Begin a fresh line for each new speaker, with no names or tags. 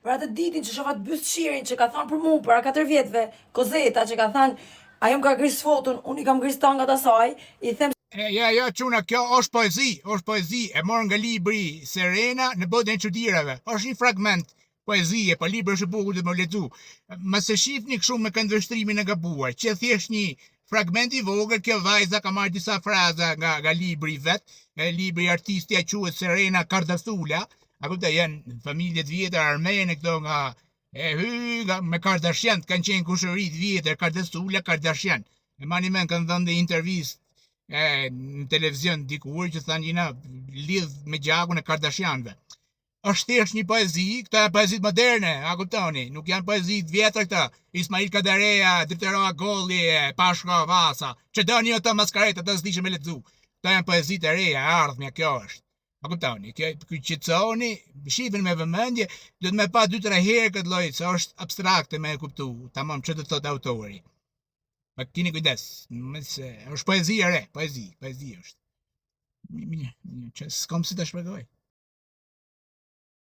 për atë ditin që shofa të bysqirin që ka thënë për mua para 4 vjetëve, Kozeta që ka thënë, ajo më ka gris foton, unë i kam gris tangat asaj, i them
Ja, çuna, kjo është poezi, e morë nga libri Serena në botën e çuditërave. Është një fragment poezie, po libri është i bukur të më lexu. Mos e shihni kështu me këndvështrimin e gabuar, që thjesht një fragment i vogël, kjo vajza ka marrë disa fraza nga libri vet, libri artistja quhet Serena Kardasula, a kuptoj, janë familje të vjetër armene këto me Kardashian, kanë qenë kushëri të vjetër, Kardashian. E mani men kanë dhënë dhe intervistë në televizion dikur që thanë jina lidh me gjakun e Kardashianëve. Është thjesht një poezi, këto janë poezit moderne, a kuptoni, nuk janë poezit vjetra këta. Ismail Kadareja, Dritëroa Golli, Pashka Vasa, që doni ato maskareta, ato s'di që me lexu. Këto janë poezit e reja, e ardhmja, kjo është. A kuptoni, kjo qetësoni, shihni me vëmendje, duhet me pa 2-3 herë këtë lloj, se është abstrakte me e kuptu, tamam ç'do të thotë autori. Ma keni kujdes, është poezi e re, poezi është. Mirë, s'kam si ta shpjegoj.